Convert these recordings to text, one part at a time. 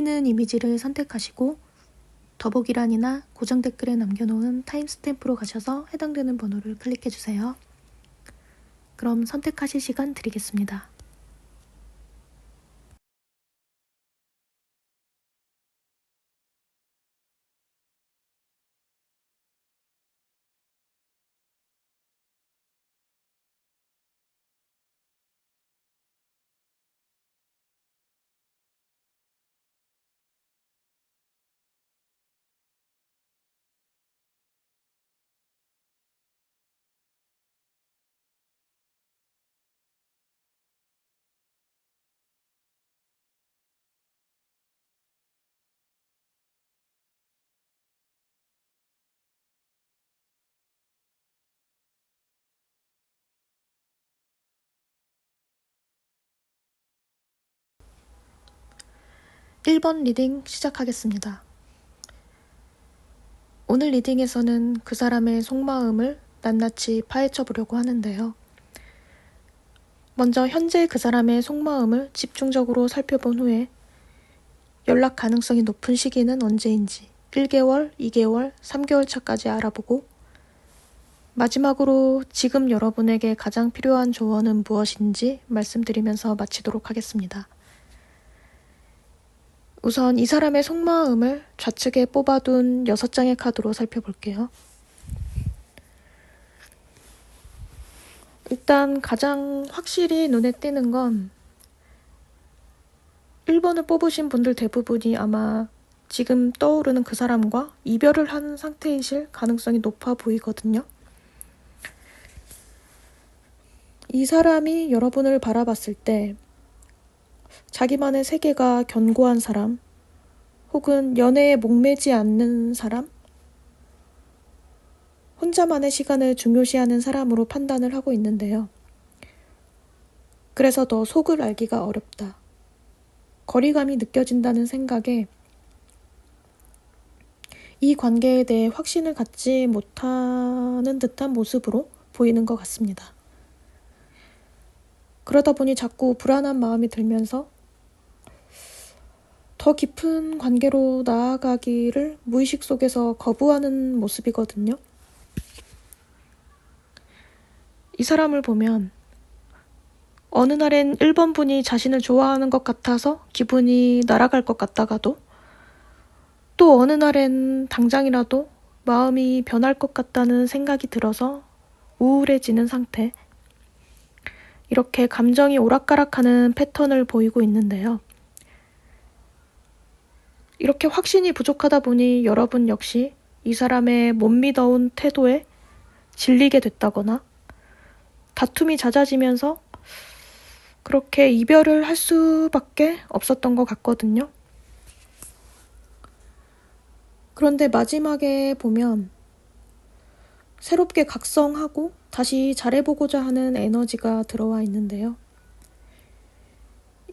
있는 이미지를 선택하시고 더보기란이나 고정 댓글에 남겨놓은 타임스탬프로 가셔서 해당되는 번호를 클릭해주세요. 그럼 선택하실 시간 드리겠습니다. (1번) 리딩 시작하겠습니다. 오늘 리딩에서는 그 사람의 속마음을 낱낱이 파헤쳐 보려고 하는데요. 먼저 현재 그 사람의 속마음을 집중적으로 살펴본 후에 연락 가능성이 높은 시기는 언제인지 1개월, 2개월, 3개월 차까지 알아보고 마지막으로 지금 여러분에게 가장 필요한 조언은 무엇인지 말씀드리면서 마치도록 하겠습니다. 우선 이 사람의 속마음을 좌측에 뽑아둔 6장의 카드로 살펴볼게요. 일단 가장 확실히 눈에 띄는 건 1번을 뽑으신 분들 대부분이 아마 지금 떠오르는 그 사람과 이별을 한 상태이실 가능성이 높아 보이거든요. 이 사람이 여러분을 바라봤을 때 자기만의 세계가 견고한 사람, 혹은 연애에 목매지 않는 사람, 혼자만의 시간을 중요시하는 사람으로 판단을 하고 있는데요. 그래서 더 속을 알기가 어렵다. 거리감이 느껴진다는 생각에 이 관계에 대해 확신을 갖지 못하는 듯한 모습으로 보이는 것 같습니다. 그러다 보니 자꾸 불안한 마음이 들면서 더 깊은 관계로 나아가기를 무의식 속에서 거부하는 모습이거든요. 이 사람을 보면 어느 날엔 1번 분이 자신을 좋아하는 것 같아서 기분이 날아갈 것 같다가도 또 어느 날엔 당장이라도 마음이 변할 것 같다는 생각이 들어서 우울해지는 상태, 이렇게 감정이 오락가락하는 패턴을 보이고 있는데요. 이렇게 확신이 부족하다 보니 여러분 역시 이 사람의 못 믿어온 태도에 질리게 됐다거나 다툼이 잦아지면서 그렇게 이별을 할 수밖에 없었던 것 같거든요. 그런데 마지막에 보면 새롭게 각성하고 다시 잘해보고자 하는 에너지가 들어와 있는데요.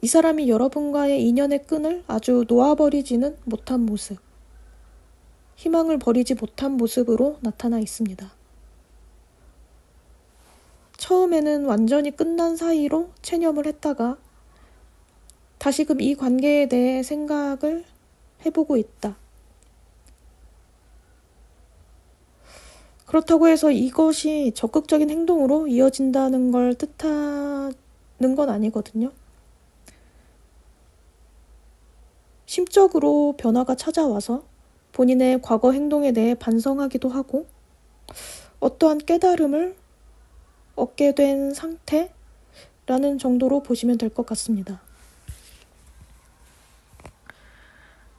이 사람이 여러분과의 인연의 끈을 아주 놓아버리지는 못한 모습, 희망을 버리지 못한 모습으로 나타나 있습니다. 처음에는 완전히 끝난 사이로 체념을 했다가 다시금 이 관계에 대해 생각을 해보고 있다. 그렇다고 해서 이것이 적극적인 행동으로 이어진다는 걸 뜻하는 건 아니거든요. 심적으로 변화가 찾아와서 본인의 과거 행동에 대해 반성하기도 하고 어떠한 깨달음을 얻게 된 상태라는 정도로 보시면 될 것 같습니다.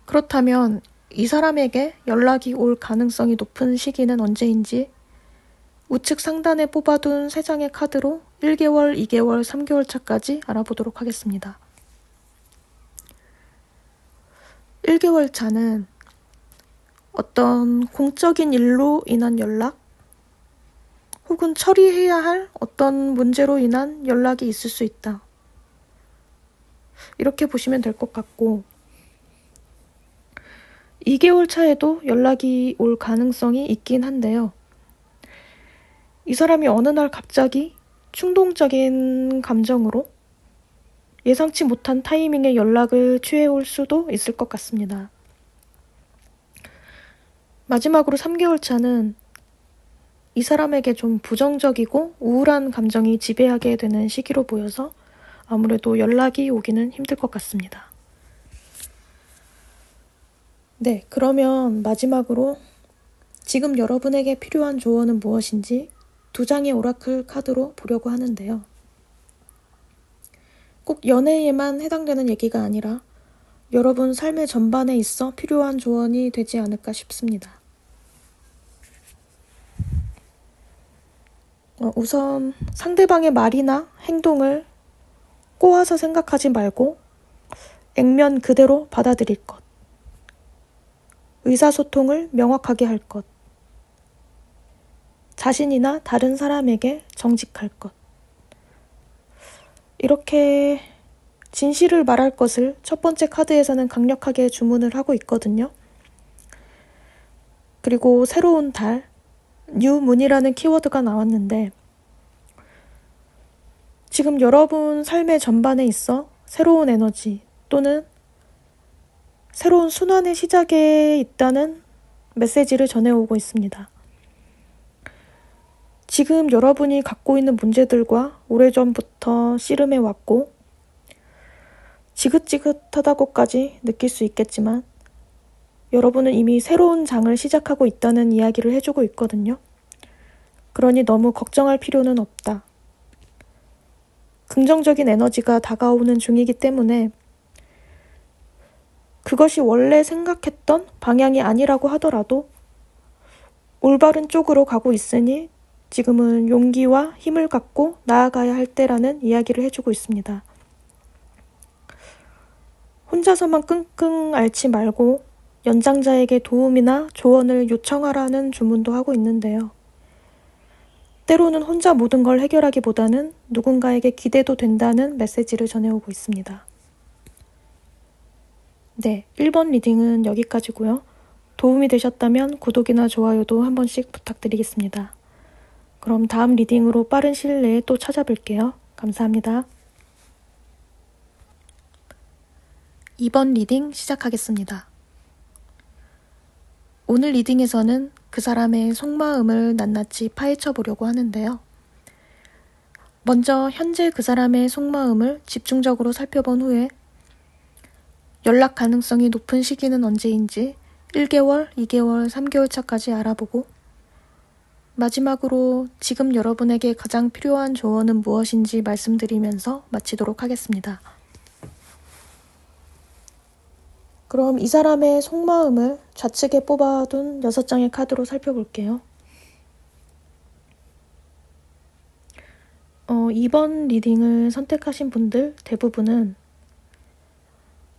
그렇다면 이 사람에게 연락이 올 가능성이 높은 시기는 언제인지 우측 상단에 뽑아둔 3장의 카드로 1개월, 2개월, 3개월 차까지 알아보도록 하겠습니다. 1개월 차는 어떤 공적인 일로 인한 연락, 혹은 처리해야 할 어떤 문제로 인한 연락이 있을 수 있다. 이렇게 보시면 될 것 같고 2개월 차에도 연락이 올 가능성이 있긴 한데요. 이 사람이 어느 날 갑자기 충동적인 감정으로 예상치 못한 타이밍에 연락을 취해올 수도 있을 것 같습니다. 마지막으로 3개월 차는 이 사람에게 좀 부정적이고 우울한 감정이 지배하게 되는 시기로 보여서 아무래도 연락이 오기는 힘들 것 같습니다. 네, 그러면 마지막으로 지금 여러분에게 필요한 조언은 무엇인지 2장의 오라클 카드로 보려고 하는데요. 꼭 연애에만 해당되는 얘기가 아니라 여러분 삶의 전반에 있어 필요한 조언이 되지 않을까 싶습니다. 우선 상대방의 말이나 행동을 꼬아서 생각하지 말고 액면 그대로 받아들일 것. 의사소통을 명확하게 할 것. 자신이나 다른 사람에게 정직할 것. 이렇게 진실을 말할 것을 첫 번째 카드에서는 강력하게 주문을 하고 있거든요. 그리고 새로운 달, 뉴문이라는 키워드가 나왔는데 지금 여러분 삶의 전반에 있어 새로운 에너지 또는 새로운 순환의 시작에 있다는 메시지를 전해오고 있습니다. 지금 여러분이 갖고 있는 문제들과 오래전부터 씨름해왔고 지긋지긋하다고까지 느낄 수 있겠지만 여러분은 이미 새로운 장을 시작하고 있다는 이야기를 해주고 있거든요. 그러니 너무 걱정할 필요는 없다. 긍정적인 에너지가 다가오는 중이기 때문에 그것이 원래 생각했던 방향이 아니라고 하더라도 올바른 쪽으로 가고 있으니 지금은 용기와 힘을 갖고 나아가야 할 때라는 이야기를 해주고 있습니다. 혼자서만 끙끙 앓지 말고 연장자에게 도움이나 조언을 요청하라는 주문도 하고 있는데요. 때로는 혼자 모든 걸 해결하기보다는 누군가에게 기대도 된다는 메시지를 전해오고 있습니다. 네, 1번 리딩은 여기까지고요. 도움이 되셨다면 구독이나 좋아요도 한 번씩 부탁드리겠습니다. 그럼 다음 리딩으로 빠른 시일 내에 또 찾아뵐게요. 감사합니다. 2번 리딩 시작하겠습니다. 오늘 리딩에서는 그 사람의 속마음을 낱낱이 파헤쳐 보려고 하는데요. 먼저 현재 그 사람의 속마음을 집중적으로 살펴본 후에 연락 가능성이 높은 시기는 언제인지 1개월, 2개월, 3개월 차까지 알아보고 마지막으로 지금 여러분에게 가장 필요한 조언은 무엇인지 말씀드리면서 마치도록 하겠습니다. 그럼 이 사람의 속마음을 좌측에 뽑아둔 6장의 카드로 살펴볼게요. 2번 리딩을 선택하신 분들 대부분은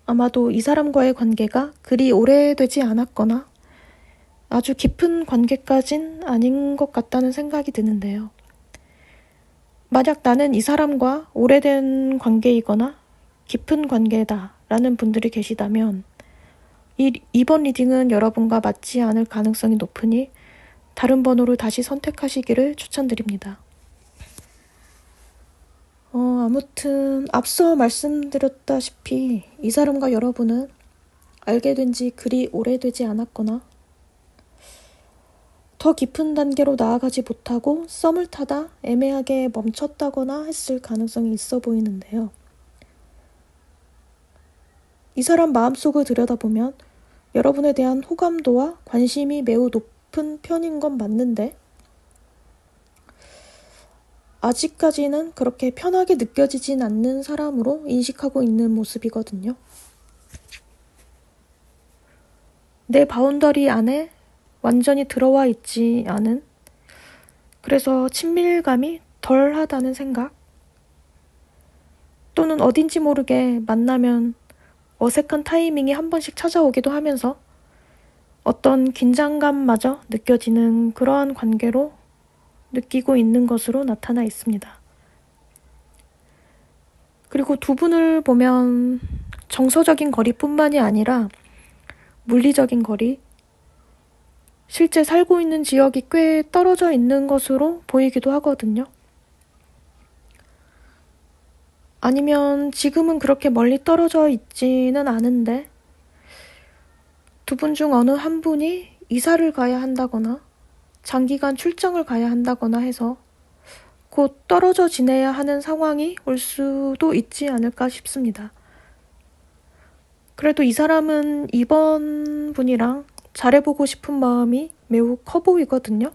아마도 이 사람과의 관계가 그리 오래되지 않았거나 아주 깊은 관계까진 아닌 것 같다는 생각이 드는데요. 만약 나는 이 사람과 오래된 관계이거나 깊은 관계다라는 분들이 계시다면 이번 리딩은 여러분과 맞지 않을 가능성이 높으니 다른 번호를 다시 선택하시기를 추천드립니다. 아무튼 앞서 말씀드렸다시피 이 사람과 여러분은 알게 된 지 그리 오래되지 않았거나 더 깊은 단계로 나아가지 못하고 썸을 타다 애매하게 멈췄다거나 했을 가능성이 있어 보이는데요. 이 사람 마음속을 들여다보면 여러분에 대한 호감도와 관심이 매우 높은 편인 건 맞는데 아직까지는 그렇게 편하게 느껴지진 않는 사람으로 인식하고 있는 모습이거든요. 내 바운더리 안에 완전히 들어와 있지 않은, 그래서 친밀감이 덜하다는 생각, 또는 어딘지 모르게 만나면 어색한 타이밍이 한 번씩 찾아오기도 하면서 어떤 긴장감마저 느껴지는 그러한 관계로 느끼고 있는 것으로 나타나 있습니다. 그리고 두 분을 보면 정서적인 거리뿐만이 아니라 물리적인 거리, 실제 살고 있는 지역이 꽤 떨어져 있는 것으로 보이기도 하거든요. 아니면 지금은 그렇게 멀리 떨어져 있지는 않은데 두 분 중 어느 한 분이 이사를 가야 한다거나 장기간 출장을 가야 한다거나 해서 곧 떨어져 지내야 하는 상황이 올 수도 있지 않을까 싶습니다. 그래도 이 사람은 이번 분이랑 잘해보고 싶은 마음이 매우 커 보이거든요.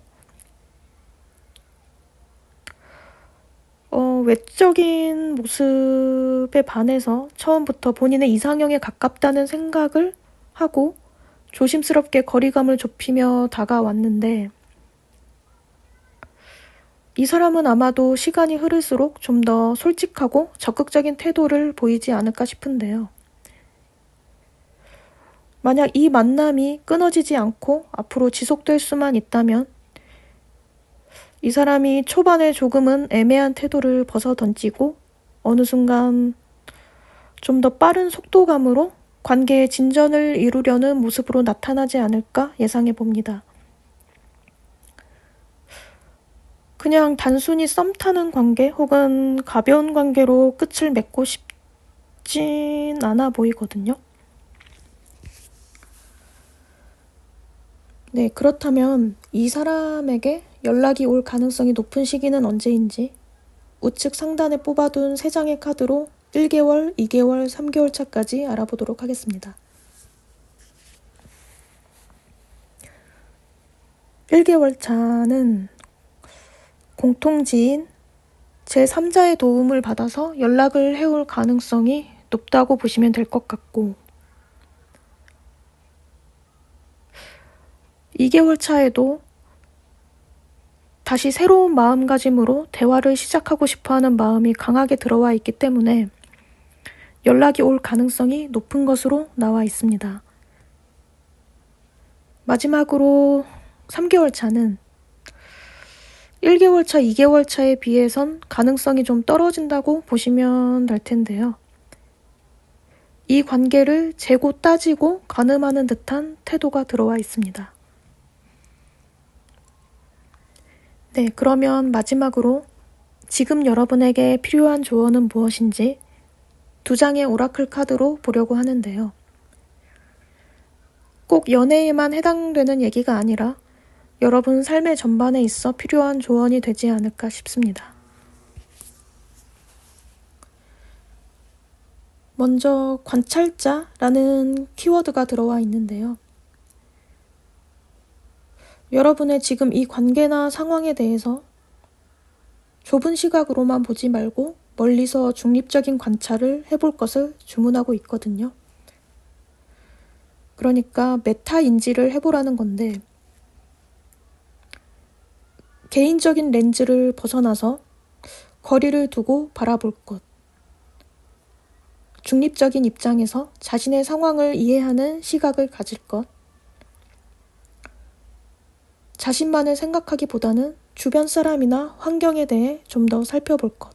외적인 모습에 반해서 처음부터 본인의 이상형에 가깝다는 생각을 하고 조심스럽게 거리감을 좁히며 다가왔는데 이 사람은 아마도 시간이 흐를수록 좀 더 솔직하고 적극적인 태도를 보이지 않을까 싶은데요. 만약 이 만남이 끊어지지 않고 앞으로 지속될 수만 있다면 이 사람이 초반에 조금은 애매한 태도를 벗어던지고 어느 순간 좀 더 빠른 속도감으로 관계의 진전을 이루려는 모습으로 나타나지 않을까 예상해 봅니다. 그냥 단순히 썸 타는 관계 혹은 가벼운 관계로 끝을 맺고 싶진 않아 보이거든요. 네, 그렇다면 이 사람에게 연락이 올 가능성이 높은 시기는 언제인지 우측 상단에 뽑아둔 3장의 카드로 1개월, 2개월, 3개월 차까지 알아보도록 하겠습니다. 1개월 차는 공통지인 제3자의 도움을 받아서 연락을 해올 가능성이 높다고 보시면 될 것 같고 2개월 차에도 다시 새로운 마음가짐으로 대화를 시작하고 싶어하는 마음이 강하게 들어와 있기 때문에 연락이 올 가능성이 높은 것으로 나와 있습니다. 마지막으로 3개월 차는 1개월 차, 2개월 차에 비해선 가능성이 좀 떨어진다고 보시면 될 텐데요. 이 관계를 재고 따지고 가늠하는 듯한 태도가 들어와 있습니다. 네, 그러면 마지막으로 지금 여러분에게 필요한 조언은 무엇인지 2장의 오라클 카드로 보려고 하는데요. 꼭 연애에만 해당되는 얘기가 아니라 여러분 삶의 전반에 있어 필요한 조언이 되지 않을까 싶습니다. 먼저 관찰자라는 키워드가 들어와 있는데요. 여러분의 지금 이 관계나 상황에 대해서 좁은 시각으로만 보지 말고 멀리서 중립적인 관찰을 해볼 것을 주문하고 있거든요. 그러니까 메타 인지를 해보라는 건데 개인적인 렌즈를 벗어나서 거리를 두고 바라볼 것. 중립적인 입장에서 자신의 상황을 이해하는 시각을 가질 것. 자신만을 생각하기보다는 주변 사람이나 환경에 대해 좀 더 살펴볼 것.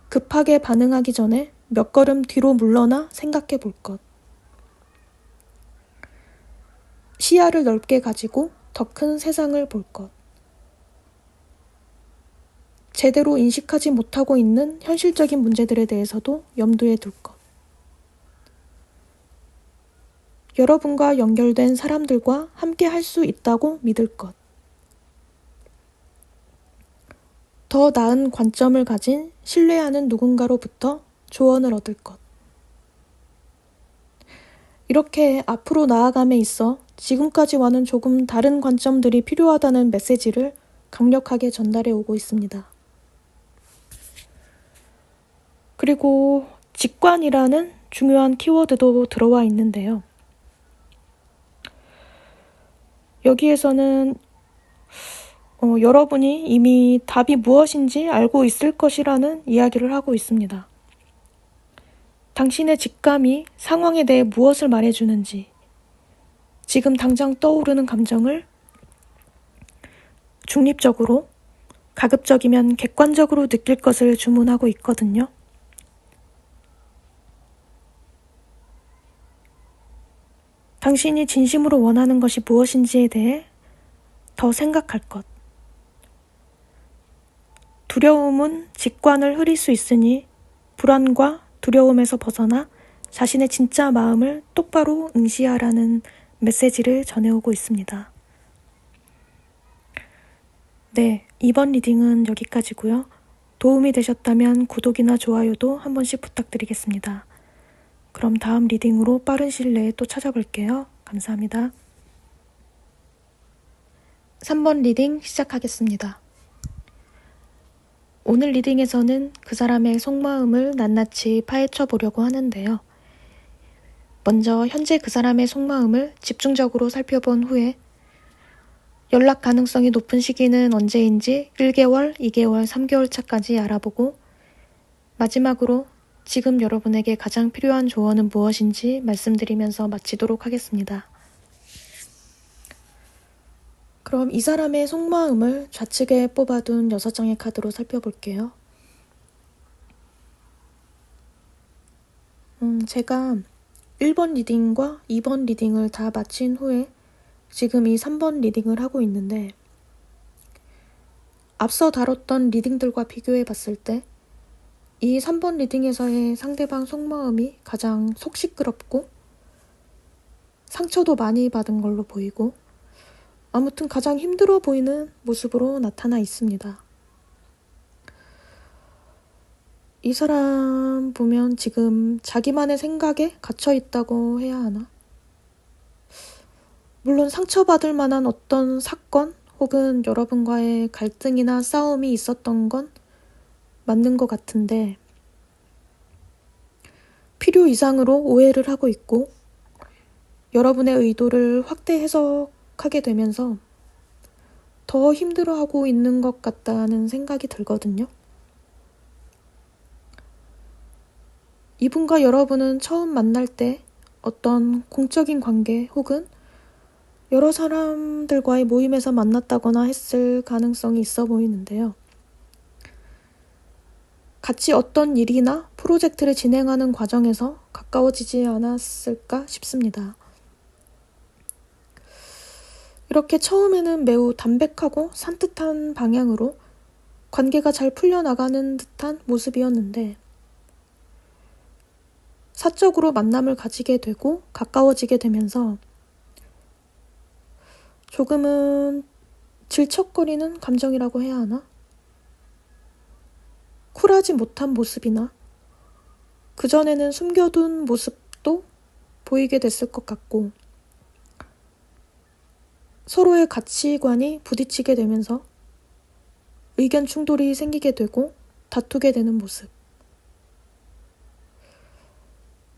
급하게 반응하기 전에 몇 걸음 뒤로 물러나 생각해 볼 것. 시야를 넓게 가지고 더 큰 세상을 볼 것. 제대로 인식하지 못하고 있는 현실적인 문제들에 대해서도 염두에 둘 것. 여러분과 연결된 사람들과 함께 할 수 있다고 믿을 것. 더 나은 관점을 가진 신뢰하는 누군가로부터 조언을 얻을 것. 이렇게 앞으로 나아감에 있어 지금까지와는 조금 다른 관점들이 필요하다는 메시지를 강력하게 전달해 오고 있습니다. 그리고 직관이라는 중요한 키워드도 들어와 있는데요. 여기에서는 여러분이 이미 답이 무엇인지 알고 있을 것이라는 이야기를 하고 있습니다. 당신의 직감이 상황에 대해 무엇을 말해주는지, 지금 당장 떠오르는 감정을 중립적으로, 가급적이면 객관적으로 느낄 것을 주문하고 있거든요. 당신이 진심으로 원하는 것이 무엇인지에 대해 더 생각할 것. 두려움은 직관을 흐릴 수 있으니 불안과 두려움에서 벗어나 자신의 진짜 마음을 똑바로 응시하라는 메시지를 전해오고 있습니다. 네, 이번 리딩은 여기까지고요. 도움이 되셨다면 구독이나 좋아요도 한 번씩 부탁드리겠습니다. 그럼 다음 리딩으로 빠른 시일 내에 또 찾아볼게요. 감사합니다. 3번 리딩 시작하겠습니다. 오늘 리딩에서는 그 사람의 속마음을 낱낱이 파헤쳐 보려고 하는데요. 먼저 현재 그 사람의 속마음을 집중적으로 살펴본 후에 연락 가능성이 높은 시기는 언제인지 1개월, 2개월, 3개월 차까지 알아보고 마지막으로 지금 여러분에게 가장 필요한 조언은 무엇인지 말씀드리면서 마치도록 하겠습니다. 그럼 이 사람의 속마음을 좌측에 뽑아둔 6장의 카드로 살펴볼게요. 제가 1번 리딩과 2번 리딩을 다 마친 후에 지금 이 3번 리딩을 하고 있는데 앞서 다뤘던 리딩들과 비교해 봤을 때 이 3번 리딩에서의 상대방 속마음이 가장 속 시끄럽고 상처도 많이 받은 걸로 보이고 아무튼 가장 힘들어 보이는 모습으로 나타나 있습니다. 이 사람 보면 지금 자기만의 생각에 갇혀 있다고 해야 하나? 물론 상처받을 만한 어떤 사건 혹은 여러분과의 갈등이나 싸움이 있었던 건 맞는 것 같은데 필요 이상으로 오해를 하고 있고 여러분의 의도를 확대 해석하게 되면서 더 힘들어하고 있는 것 같다는 생각이 들거든요. 이분과 여러분은 처음 만날 때 어떤 공적인 관계 혹은 여러 사람들과의 모임에서 만났다거나 했을 가능성이 있어 보이는데요. 같이 어떤 일이나 프로젝트를 진행하는 과정에서 가까워지지 않았을까 싶습니다. 이렇게 처음에는 매우 담백하고 산뜻한 방향으로 관계가 잘 풀려나가는 듯한 모습이었는데 사적으로 만남을 가지게 되고 가까워지게 되면서 조금은 질척거리는 감정이라고 해야 하나? 쿨하지 못한 모습이나 그전에는 숨겨둔 모습도 보이게 됐을 것 같고 서로의 가치관이 부딪히게 되면서 의견 충돌이 생기게 되고 다투게 되는 모습.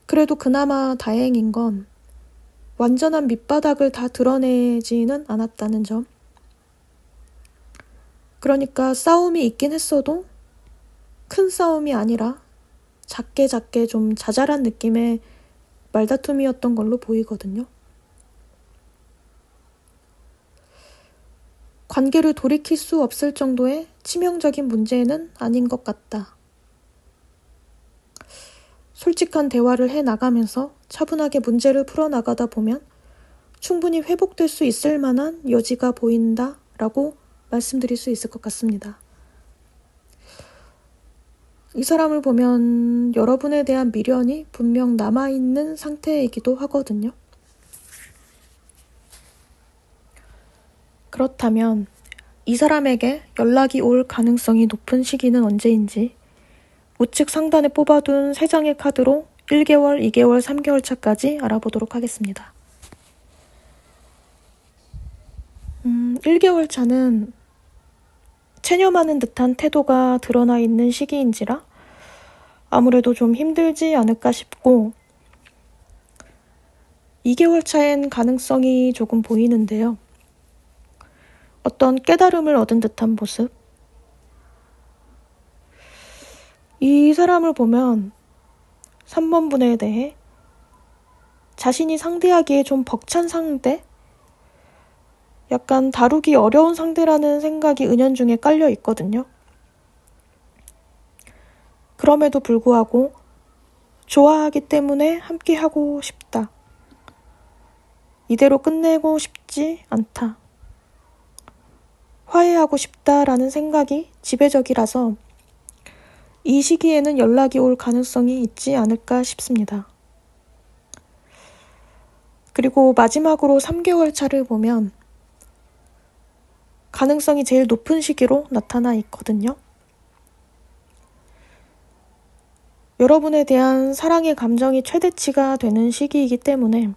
그래도 그나마 다행인 건 완전한 밑바닥을 다 드러내지는 않았다는 점. 그러니까 싸움이 있긴 했어도 큰 싸움이 아니라 작게 좀 자잘한 느낌의 말다툼이었던 걸로 보이거든요. 관계를 돌이킬 수 없을 정도의 치명적인 문제는 아닌 것 같다. 솔직한 대화를 해나가면서 차분하게 문제를 풀어나가다 보면 충분히 회복될 수 있을 만한 여지가 보인다라고 말씀드릴 수 있을 것 같습니다. 이 사람을 보면 여러분에 대한 미련이 분명 남아있는 상태이기도 하거든요. 그렇다면 이 사람에게 연락이 올 가능성이 높은 시기는 언제인지 우측 상단에 뽑아둔 3장의 카드로 1개월, 2개월, 3개월 차까지 알아보도록 하겠습니다. 1개월 차는 체념하는 듯한 태도가 드러나 있는 시기인지라 아무래도 좀 힘들지 않을까 싶고 2개월 차엔 가능성이 조금 보이는데요. 어떤 깨달음을 얻은 듯한 모습. 이 사람을 보면 3번 분에 대해 자신이 상대하기에 좀 벅찬 상대? 약간 다루기 어려운 상대라는 생각이 은연중에 깔려 있거든요. 그럼에도 불구하고 좋아하기 때문에 함께 하고 싶다. 이대로 끝내고 싶지 않다. 화해하고 싶다라는 생각이 지배적이라서 이 시기에는 연락이 올 가능성이 있지 않을까 싶습니다. 그리고 마지막으로 3개월 차를 보면 가능성이 제일 높은 시기로 나타나 있거든요. 여러분에 대한 사랑의 감정이 최대치가 되는 시기이기 때문에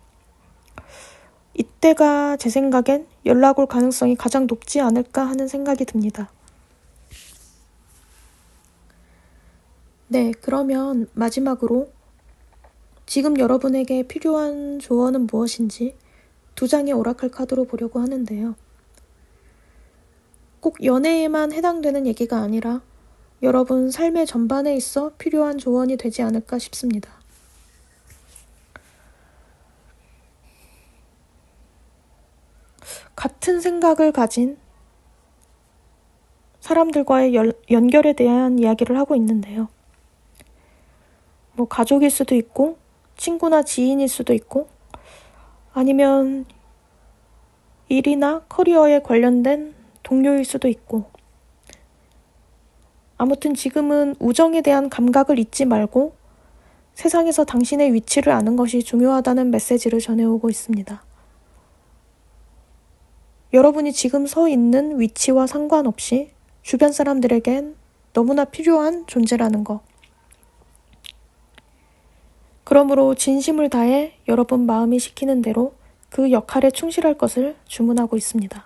이때가 제 생각엔 연락 올 가능성이 가장 높지 않을까 하는 생각이 듭니다. 네, 그러면 마지막으로 지금 여러분에게 필요한 조언은 무엇인지 2장의 오라클 카드로 보려고 하는데요. 꼭 연애에만 해당되는 얘기가 아니라 여러분 삶의 전반에 있어 필요한 조언이 되지 않을까 싶습니다. 같은 생각을 가진 사람들과의 연결에 대한 이야기를 하고 있는데요. 가족일 수도 있고 친구나 지인일 수도 있고 아니면 일이나 커리어에 관련된 동료일 수도 있고 아무튼 지금은 우정에 대한 감각을 잊지 말고 세상에서 당신의 위치를 아는 것이 중요하다는 메시지를 전해오고 있습니다. 여러분이 지금 서 있는 위치와 상관없이 주변 사람들에겐 너무나 필요한 존재라는 것. 그러므로 진심을 다해 여러분 마음이 시키는 대로 그 역할에 충실할 것을 주문하고 있습니다.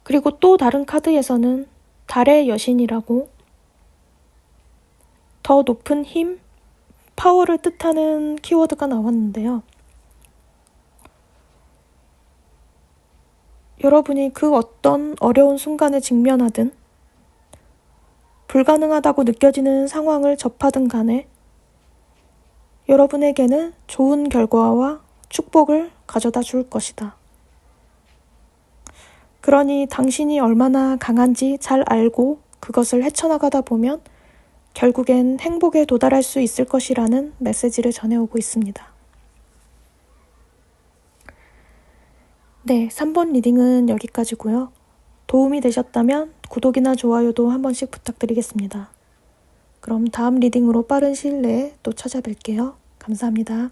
그리고 또 다른 카드에서는 달의 여신이라고 더 높은 힘, 파워를 뜻하는 키워드가 나왔는데요. 여러분이 그 어떤 어려운 순간에 직면하든 불가능하다고 느껴지는 상황을 접하든 간에 여러분에게는 좋은 결과와 축복을 가져다 줄 것이다. 그러니 당신이 얼마나 강한지 잘 알고 그것을 헤쳐나가다 보면 결국엔 행복에 도달할 수 있을 것이라는 메시지를 전해오고 있습니다. 네, 3번 리딩은 여기까지고요. 도움이 되셨다면 구독이나 좋아요도 한 번씩 부탁드리겠습니다. 그럼 다음 리딩으로 빠른 시일 내에 또 찾아뵐게요. 감사합니다.